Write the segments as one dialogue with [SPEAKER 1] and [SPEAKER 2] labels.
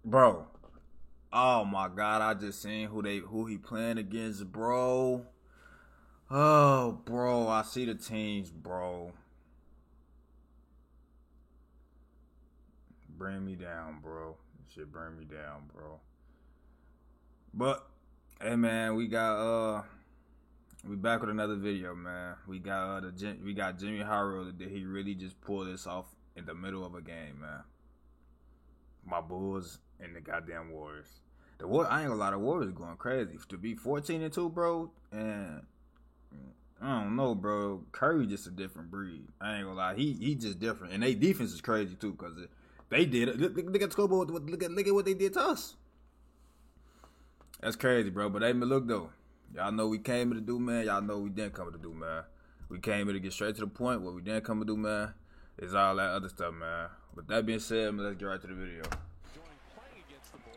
[SPEAKER 1] Bro. Oh my god, I just seen who he playing against, bro. Oh, bro, I see the teams, bro. Bring me down, bro. This shit bring me down, bro. But hey man, we back with another video, man. We got Jimmy Harrow that he really just pulled this off in the middle of a game, man. My Bulls and the goddamn Warriors. I ain't gonna lie, the Warriors going crazy to be 14-2, bro. And I don't know, bro. Curry just a different breed. I ain't gonna lie, he just different, and they defense is crazy too because they did it. Look at the scoreboard. Look at what they did to us. That's crazy, bro. But hey, look though, y'all know we came here to do, man. Y'all know we didn't come to do, man. We came here to get straight to the point. What we didn't come to do, man, is all that other stuff, man. With that being said, man, let's get right to the video.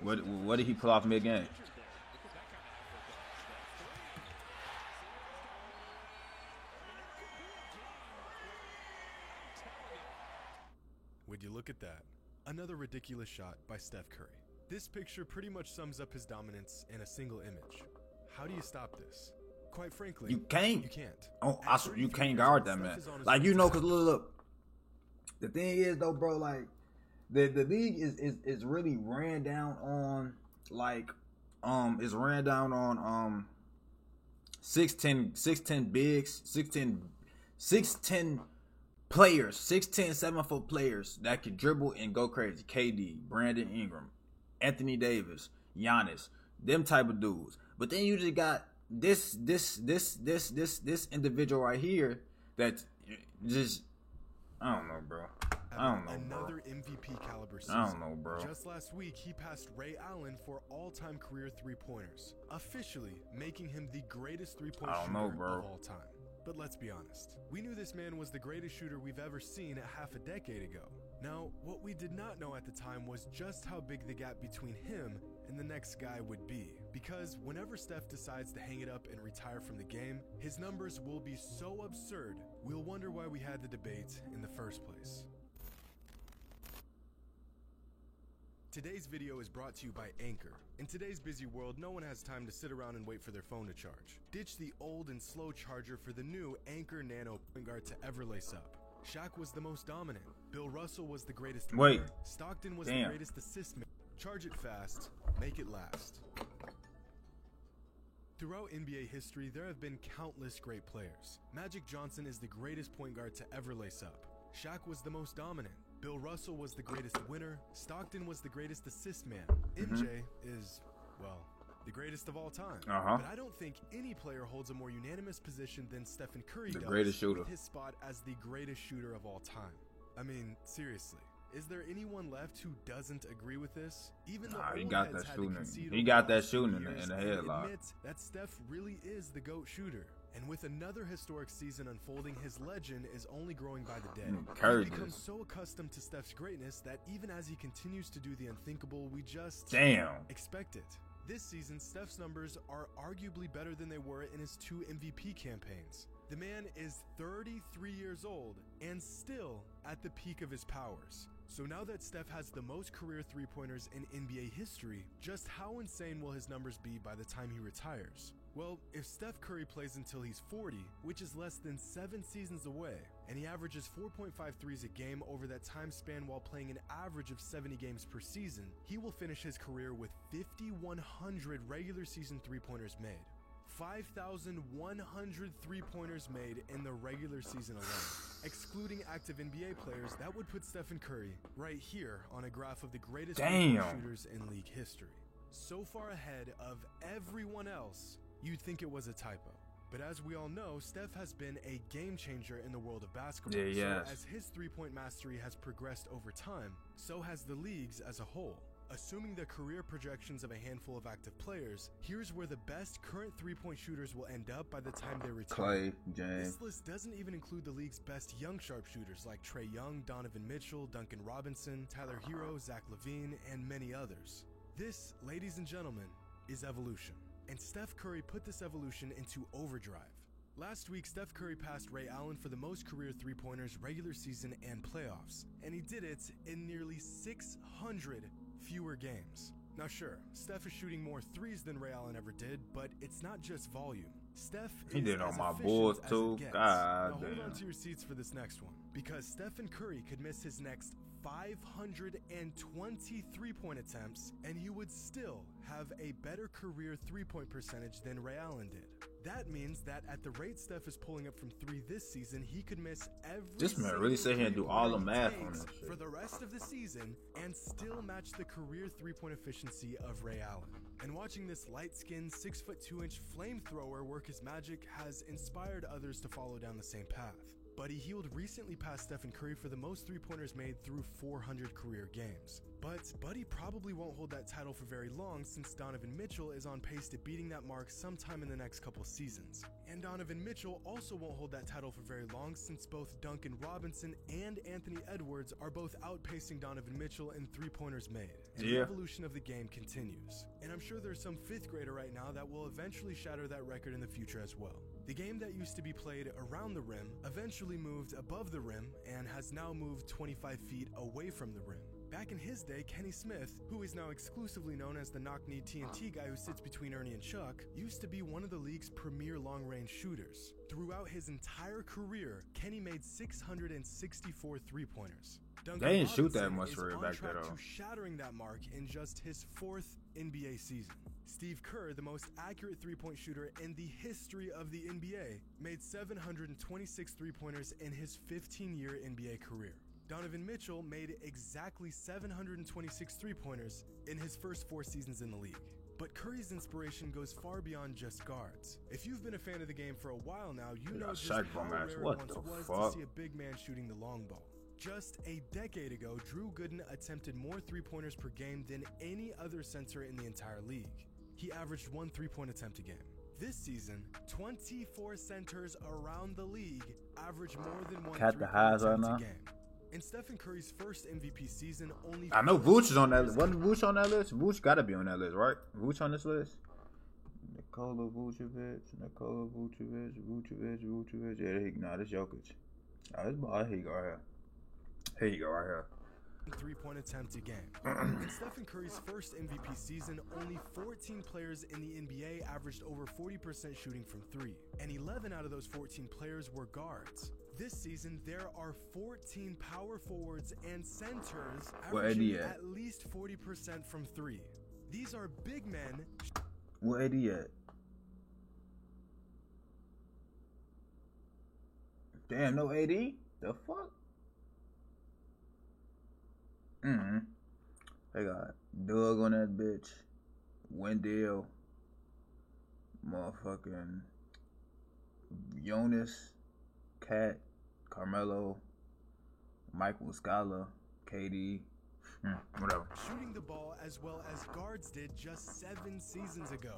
[SPEAKER 1] What did he pull off mid-game?
[SPEAKER 2] Would you look at that? Another ridiculous shot by Steph Curry. This picture pretty much sums up his dominance in a single image. How do you stop this? Quite frankly,
[SPEAKER 1] You can't.
[SPEAKER 2] You can't.
[SPEAKER 1] Oh, you can't guard that, man. Like, you know, cause look. The thing is though, bro, like the league is really ran down on is ran down on 6'10 bigs, 6'10 players, 6'10 7-foot players that can dribble and go crazy. KD, Brandon Ingram, Anthony Davis, Giannis, them type of dudes. But then you just got this individual right here that just I don't know, bro. I don't know,
[SPEAKER 2] Another
[SPEAKER 1] bro.
[SPEAKER 2] MVP caliber season.
[SPEAKER 1] I don't know, bro.
[SPEAKER 2] Just last week, he passed Ray Allen for all-time career three-pointers, officially making him the greatest three-point shooter of all time. But let's be honest, we knew this man was the greatest shooter we've ever seen half a decade ago. Now, what we did not know at the time was just how big the gap between him and the next guy would be. Because whenever Steph decides to hang it up and retire from the game, his numbers will be so absurd, we'll wonder why we had the debate in the first place. Today's video is brought to you by Anchor. In today's busy world, no one has time to sit around and wait for their phone to charge. Ditch the old and slow charger for the new Anchor Nano point guard to ever lace up. Shaq was the most dominant. Bill Russell was the greatest winner. Stockton was the greatest assist man. Charge it fast, make it last. Throughout NBA history, there have been countless great players. Magic Johnson is the greatest point guard to ever lace up. Shaq was the most dominant. Bill Russell was the greatest winner. Stockton was the greatest assist man. MJ is, well, the greatest of all time. But I don't think any player holds a more unanimous position than Stephen Curry does.
[SPEAKER 1] The greatest shooter.
[SPEAKER 2] With his spot as the greatest shooter of all time. I mean, seriously. Is there anyone left who doesn't agree with this? Even though
[SPEAKER 1] he got that shooting. He got that shooting in the headlock.
[SPEAKER 2] Admits that Steph really is the GOAT shooter. And with another historic season unfolding, his legend is only growing by the day. We've become so accustomed to Steph's greatness that even as he continues to do the unthinkable, we just expect it. This season, Steph's numbers are arguably better than they were in his 2 MVP campaigns. The man is 33 years old and still at the peak of his powers. So now that Steph has the most career three-pointers in NBA history, just how insane will his numbers be by the time he retires? Well, if Steph Curry plays until he's 40, which is less than 7 seasons away, and he averages 4.5 threes a game over that time span while playing an average of 70 games per season, he will finish his career with 5,100 regular season three-pointers made. 5,100 three-pointers made in the regular season alone. Excluding active NBA players, that would put Stephen Curry right here on a graph of the greatest shooters in league history. So far ahead of everyone else, you'd think it was a typo. But as we all know, Steph has been a game changer in the world of basketball. So as his three-point mastery has progressed over time, so has the league's as a whole. Assuming the career projections of a handful of active players, here's where the best current three-point shooters will end up by the time they retire.
[SPEAKER 1] Clay, James.
[SPEAKER 2] This list doesn't even include the league's best young sharpshooters like Trae Young, Donovan Mitchell, Duncan Robinson, Tyler Hero, Zach LaVine, and many others. This, ladies and gentlemen, is evolution. And Steph Curry put this evolution into overdrive. Last week, Steph Curry passed Ray Allen for the most career three-pointers regular season and playoffs. And he did it in nearly 600 fewer games. Now sure, Steph is shooting more threes than Ray Allen ever did, but it's not just volume. Steph
[SPEAKER 1] he
[SPEAKER 2] is
[SPEAKER 1] did on
[SPEAKER 2] as
[SPEAKER 1] my
[SPEAKER 2] efficient
[SPEAKER 1] Bulls
[SPEAKER 2] as
[SPEAKER 1] too.
[SPEAKER 2] it gets.
[SPEAKER 1] God
[SPEAKER 2] now
[SPEAKER 1] damn.
[SPEAKER 2] hold on to your seats for this next one, because Stephen Curry could miss his next 520 three-point attempts, and he would still have a better career three-point percentage than Ray Allen did. That means that at the rate Steph is pulling up from three this season, he could miss every
[SPEAKER 1] This man really sit here and do all the math on this shit
[SPEAKER 2] for the rest of the season and still match the career three-point efficiency of Ray Allen. And watching this light-skinned 6'2" flamethrower work his magic has inspired others to follow down the same path. Buddy Hield recently passed Stephen Curry for the most three-pointers made through 400 career games. But Buddy probably won't hold that title for very long, since Donovan Mitchell is on pace to beating that mark sometime in the next couple seasons. And Donovan Mitchell also won't hold that title for very long, since both Duncan Robinson and Anthony Edwards are both outpacing Donovan Mitchell in three-pointers made. And the evolution of the game continues. And I'm sure there's some fifth grader right now that will eventually shatter that record in the future as well. The game that used to be played around the rim eventually moved above the rim and has now moved 25 feet away from the rim. Back in his day, Kenny Smith, who is now exclusively known as the knock-knee TNT guy who sits between Ernie and Chuck, used to be one of the league's premier long-range shooters. Throughout his entire career, Kenny made 664 three-pointers. Duncan
[SPEAKER 1] They didn't shoot that
[SPEAKER 2] Robinson
[SPEAKER 1] much
[SPEAKER 2] is
[SPEAKER 1] for it
[SPEAKER 2] on
[SPEAKER 1] back
[SPEAKER 2] track
[SPEAKER 1] there, though.
[SPEAKER 2] to shattering that mark in just his 4th NBA season. Steve Kerr, the most accurate three-point shooter in the history of the NBA, made 726 three-pointers in his 15-year NBA career. Donovan Mitchell made exactly 726 three-pointers in his first 4 seasons in the league. But Curry's inspiration goes far beyond just guards. If you've been a fan of the game for a while now, you know just how rare it once was to see a big man shooting the long ball. Just a decade ago, Drew Gooden attempted more three-pointers per game than any other center in the entire league. He averaged 1 three-point attempt a game. This season, 24 centers around the league average more than 1 three-point attempt a game. In Stephen Curry's first MVP season, only
[SPEAKER 1] I know Vooch is on that list. Wasn't Vooch on that list? Vooch gotta be on that list, right? Vooch on this list? Nikola Vucevic. Yeah, this Jokic. Oh, here you go right here. Here you go right here.
[SPEAKER 2] Three-point attempt a game. In Stephen Curry's first MVP season, only 14 players in the NBA averaged over 40% shooting from three, and 11 out of those 14 players were guards. This season, there are 14 power forwards and centers averaging at least 40% from three. These are big men.
[SPEAKER 1] What AD at? Damn, no AD? The fuck? They got Doug on that bitch, Wendell, motherfucking Jonas, Cat, Carmelo, Mike Muscala, KD, whatever.
[SPEAKER 2] Shooting the ball as well as guards did just 7 seasons ago.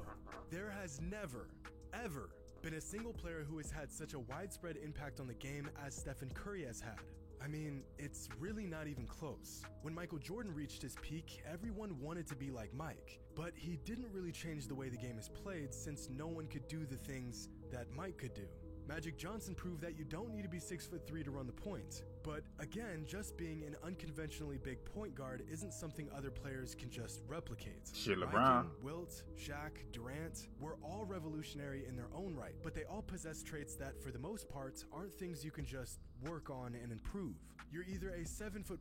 [SPEAKER 2] There has never, ever been a single player who has had such a widespread impact on the game as Stephen Curry has had. I mean, it's really not even close. When Michael Jordan reached his peak, everyone wanted to be like Mike. But he didn't really change the way the game is played, since no one could do the things that Mike could do. Magic Johnson proved that you don't need to be 6'3" to run the point. But again, just being an unconventionally big point guard isn't something other players can just replicate.
[SPEAKER 1] Shit, LeBron.
[SPEAKER 2] Michael, Wilt, Shaq, Durant were all revolutionary in their own right, but they all possess traits that, for the most part, aren't things you can just work on and improve. You're either a 7'1"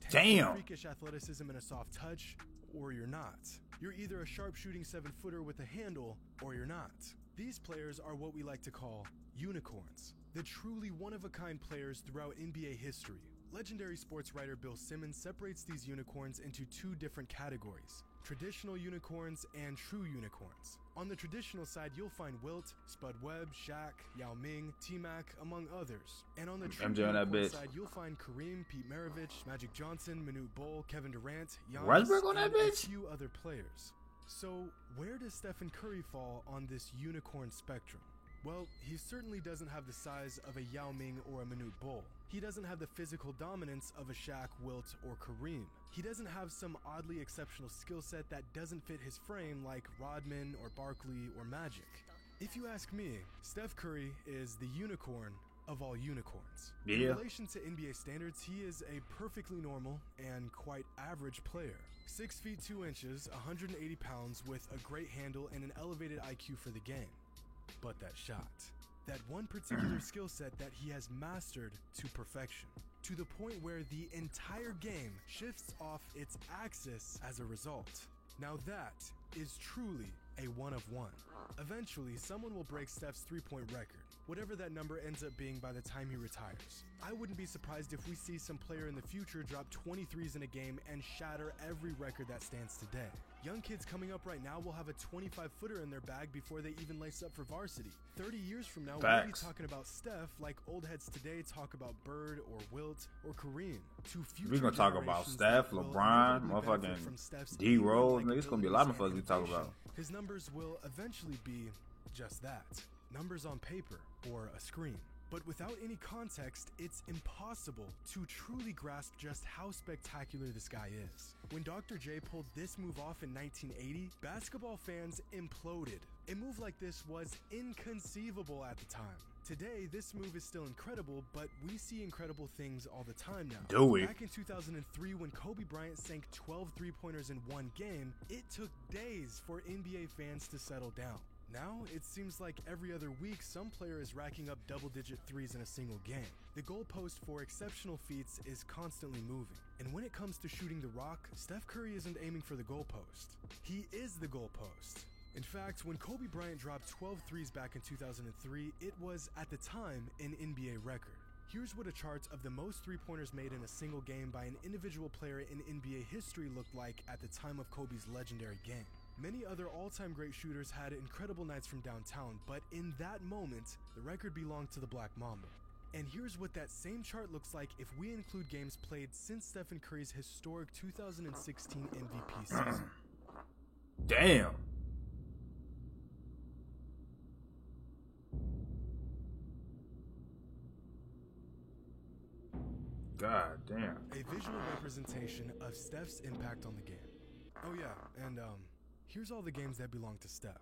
[SPEAKER 2] tank with freakish athleticism and a soft touch, or you're not. You're either a sharpshooting 7-footer with a handle, or you're not. These players are what we like to call unicorns, the truly one-of-a-kind players throughout NBA history. Legendary sports writer Bill Simmons separates these unicorns into 2 different categories: traditional unicorns and true unicorns. On the traditional side, you'll find Wilt, Spud Webb, Shaq, Yao Ming, T-Mac, among others. And on the true unicorn side, you'll find Kareem, Pete Maravich, Magic Johnson, Manute Bol, Kevin Durant, Giannis, and a few other players. So, where does Stephen Curry fall on this unicorn spectrum? Well, he certainly doesn't have the size of a Yao Ming or a Manute Bol. He doesn't have the physical dominance of a Shaq, Wilt, or Kareem. He doesn't have some oddly exceptional skill set that doesn't fit his frame like Rodman or Barkley or Magic. If you ask me, Steph Curry is the unicorn of all unicorns.
[SPEAKER 1] Yeah.
[SPEAKER 2] In relation to NBA standards, he is a perfectly normal and quite average player. 6 feet 2 inches, 180 pounds, with a great handle and an elevated IQ for the game. But that shot. That one particular skill set that he has mastered to perfection, to the point where the entire game shifts off its axis as a result. Now that is truly a one of one. Eventually, someone will break Steph's three-point record, whatever that number ends up being by the time he retires. I wouldn't be surprised if we see some player in the future drop 23s in a game and shatter every record that stands today. Young kids coming up right now will have a 25-footer in their bag before they even lace up for varsity. 30 years from now, we'll be talking about Steph like old heads today talk about Bird or Wilt or Kareem.
[SPEAKER 1] We're going to talk about Steph, LeBron, motherfucking D-Rose. It's going to be a lot of motherfuckers we talk about.
[SPEAKER 2] His numbers will eventually be just that. Numbers on paper or a screen. But without any context, it's impossible to truly grasp just how spectacular this guy is. When Dr. J pulled this move off in 1980, basketball fans imploded. A move like this was inconceivable at the time. Today, this move is still incredible, but we see incredible things all the time now.
[SPEAKER 1] Do we?
[SPEAKER 2] Back in 2003, when Kobe Bryant sank 12 three-pointers in one game, it took days for NBA fans to settle down. Now, it seems like every other week, some player is racking up double-digit threes in a single game. The goalpost for exceptional feats is constantly moving. And when it comes to shooting the rock, Steph Curry isn't aiming for the goalpost. He is the goalpost. In fact, when Kobe Bryant dropped 12 threes back in 2003, it was, at the time, an NBA record. Here's what a chart of the most three-pointers made in a single game by an individual player in NBA history looked like at the time of Kobe's legendary game. Many other all-time great shooters had incredible nights from downtown, but in that moment, the record belonged to the Black Mamba. And here's what that same chart looks like if we include games played since Stephen Curry's historic 2016 MVP season.
[SPEAKER 1] Damn. God damn.
[SPEAKER 2] A visual representation of Steph's impact on the game. Oh yeah, and here's all the games that belong to Steph.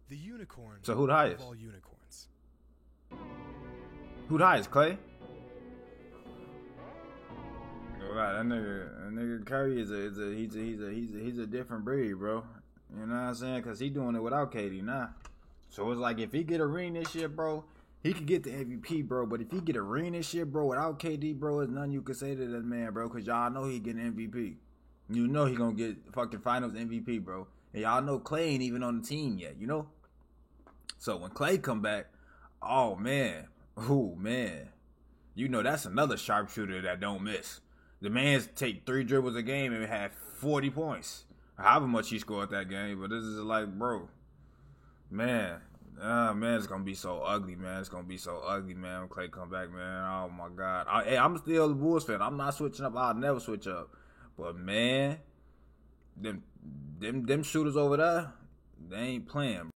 [SPEAKER 2] The unicorn.
[SPEAKER 1] So who the highest?
[SPEAKER 2] Of all unicorns.
[SPEAKER 1] Who the highest, Clay? That nigga Curry is a different breed, bro. You know what I'm saying? Cause he doing it without KD now. So it's like if he get a ring this year, bro, he could get the MVP, bro. But if he get a ring this year, bro, without KD, bro, there's nothing you can say to that man, bro. Cause y'all know he getting MVP. You know he gonna get fucking Finals MVP, bro. And y'all know Clay ain't even on the team yet, you know? So when Clay come back, oh, man. Ooh, man. You know that's another sharpshooter that don't miss. The man's take 3 dribbles a game and have 40 points. However much he scored that game. But this is like, bro. Man. Man, it's gonna be so ugly, man. It's gonna be so ugly, man, when Clay come back, man. Oh, my God. Hey, I'm still a Bulls fan. I'm not switching up. I'll never switch up. But man, them shooters over there, they ain't playing.